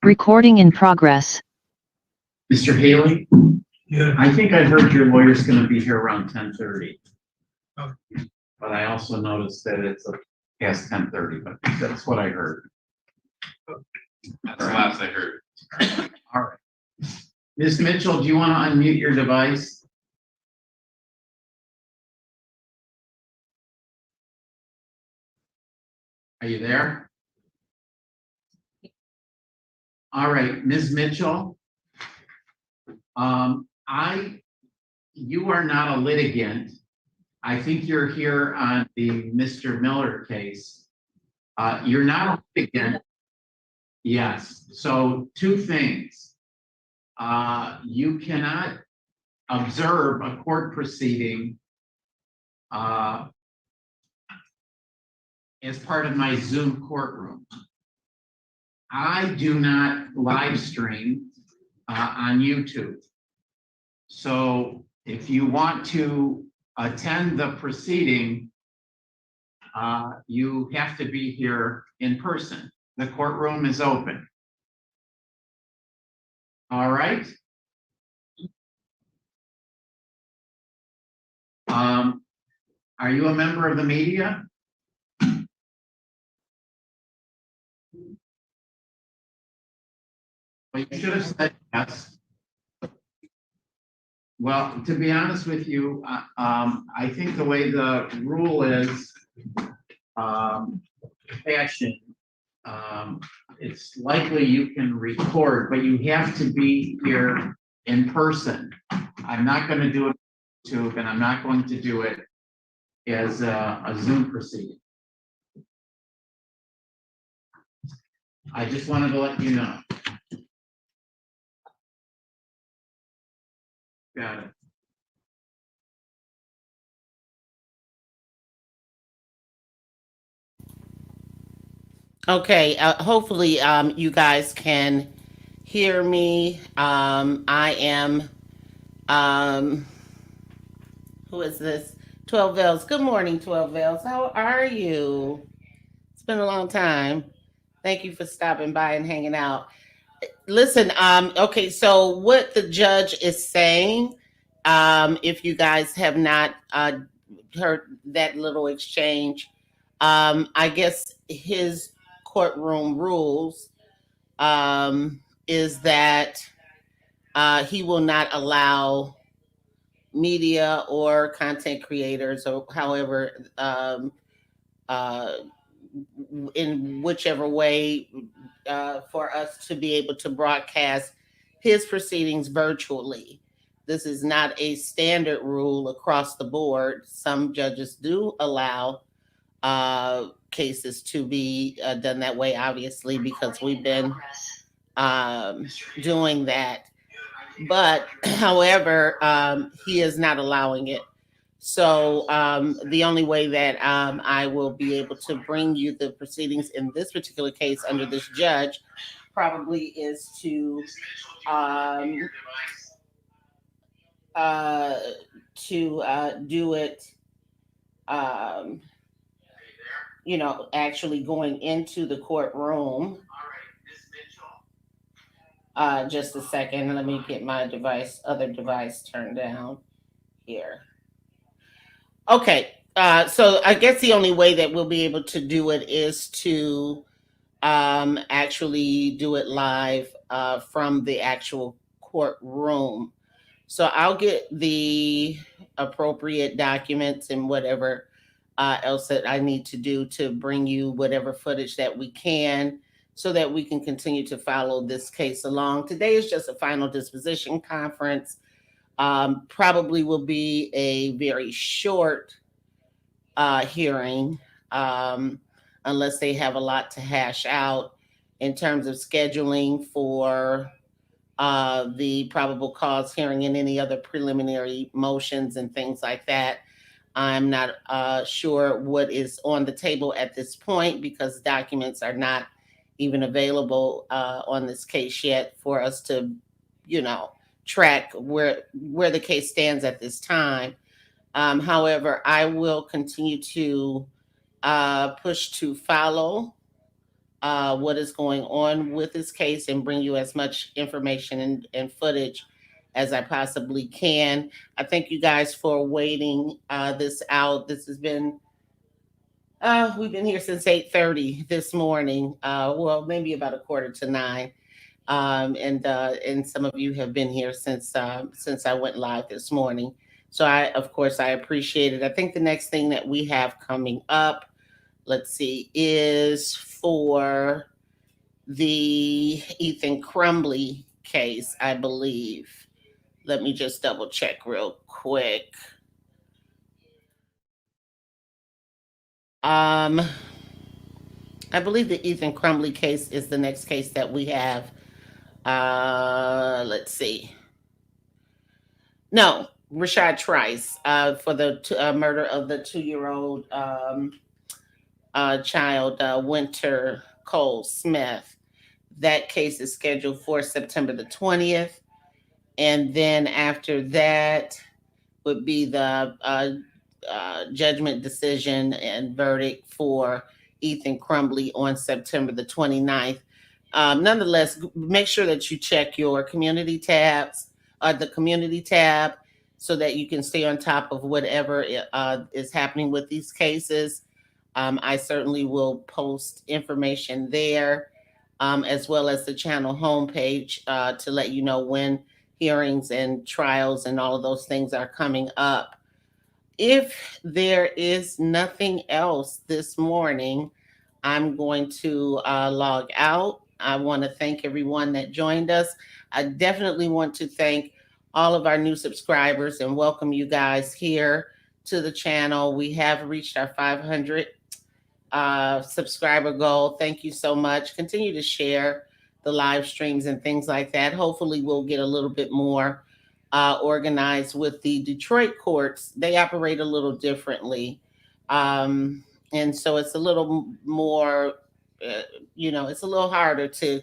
Recording in progress. Mr. Haley? Yeah. I think I heard your lawyer's gonna be here around 10:30. Oh. But I also noticed that it's past 10:30, but that's what I heard. That's the last I heard. All right. Ms. Mitchell, do you want to unmute your device? Are you there? All right, Ms. Mitchell. You are not a litigant. I think you're here on the Mr. Miller case. You're not a litigant. Yes, so two things. You cannot observe a court proceeding as part of my Zoom courtroom. I do not live stream on YouTube. So if you want to attend the proceeding, you have to be here in person. The courtroom is open. All right. Are you a member of the media? Well, you should have said yes. Well, to be honest with you, I think the way the rule is fashioned, it's likely you can record, but you have to be here in person. I'm not going to do it on YouTube, and I'm not going to do it as a Zoom proceeding. I just wanted to let you know. Got it. Okay, hopefully you guys can hear me. I am, who is this? 12 Veils. Good morning, 12 Veils. How are you? It's been a long time. Thank you for stopping by and hanging out. Listen, okay, so what the judge is saying, if you guys have not heard that little exchange, I guess his courtroom rules is that he will not allow media or content creators, or however, in whichever way, for us to be able to broadcast his proceedings virtually. This is not a standard rule across the board. Some judges do allow cases to be done that way, obviously, because we've been doing that. But however, he is not allowing it. So the only way that I will be able to bring you the proceedings in this particular case under this judge probably is to do it, you know, actually going into the courtroom. Just a second, let me get my other device turned down here. Okay, so I guess the only way that we'll be able to do it is to actually do it live from the actual courtroom. So I'll get the appropriate documents and whatever else that I need to do to bring you whatever footage that we can, so that we can continue to follow this case along. Today is just a final disposition conference. Probably will be a very short hearing, unless they have a lot to hash out in terms of scheduling for the probable cause hearing and any other preliminary motions and things like that. I'm not sure what is on the table at this point, because documents are not even available on this case yet for us to, you know, track where the case stands at this time. However, I will continue to push to follow what is going on with this case and bring you as much information and footage as I possibly can. I thank you guys for waiting this out. This has been we've been here since 8:30 this morning. Well, maybe about a quarter to 9. And some of you have been here since I went live this morning. So of course, I appreciate it. I think the next thing that we have coming up, let's see, is for the Ethan Crumbley case, I believe. Let me just double check real quick. I believe the Ethan Crumbley case is the next case that we have. Let's see. No, Rashad Trice for the murder of the 2-year-old child, Winter Cole Smith. That case is scheduled for September the 20th. And then after that would be the judgment decision and verdict for Ethan Crumbley on September the 29th. Nonetheless, make sure that you check your community tabs, the community tab, so that you can stay on top of whatever is happening with these cases. I certainly will post information there, as well as the channel homepage to let you know when hearings and trials and all of those things are coming up. If there is nothing else this morning, I'm going to log out. I want to thank everyone that joined us. I definitely want to thank all of our new subscribers and welcome you guys here to the channel. We have reached our 500 subscriber goal. Thank you so much. Continue to share the live streams and things like that. Hopefully we'll get a little bit more organized with the Detroit courts. They operate a little differently. And so it's a little more, it's a little harder to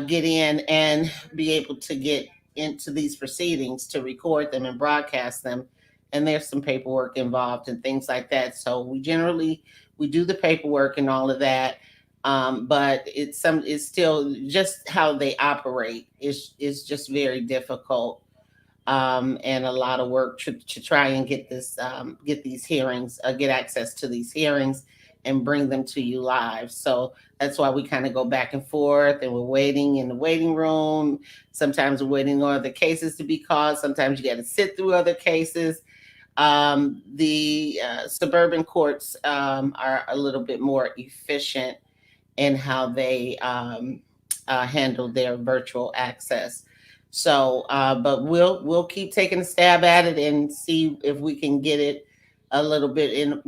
get in and be able to get into these proceedings, to record them and broadcast them. And there's some paperwork involved and things like that. So we do the paperwork and all of that. But it's still just how they operate is just very difficult. And a lot of work to try and get these hearings, get access to these hearings and bring them to you live. So that's why we kind of go back and forth, and we're waiting in the waiting room. Sometimes we're waiting on other cases to be called. Sometimes you got to sit through other cases. The suburban courts are a little bit more efficient in how they handle their virtual access. So, but we'll keep taking a stab at it and see if we can get it a little bit in,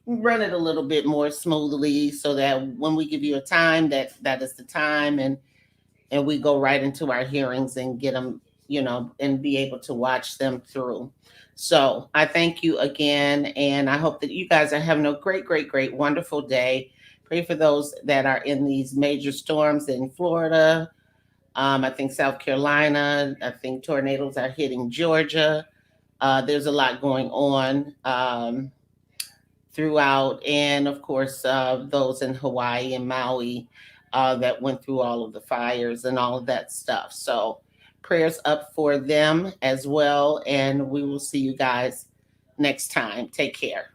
run it a little bit more smoothly, so that when we give you a time, that is the time, and we go right into our hearings and get them, and be able to watch them through. So I thank you again, and I hope that you guys are having a great, great, great, wonderful day. Pray for those that are in these major storms in Florida. I think South Carolina. I think tornadoes are hitting Georgia. There's a lot going on throughout, and of course, those in Hawaii and Maui that went through all of the fires and all of that stuff. So prayers up for them as well, and we will see you guys next time. Take care.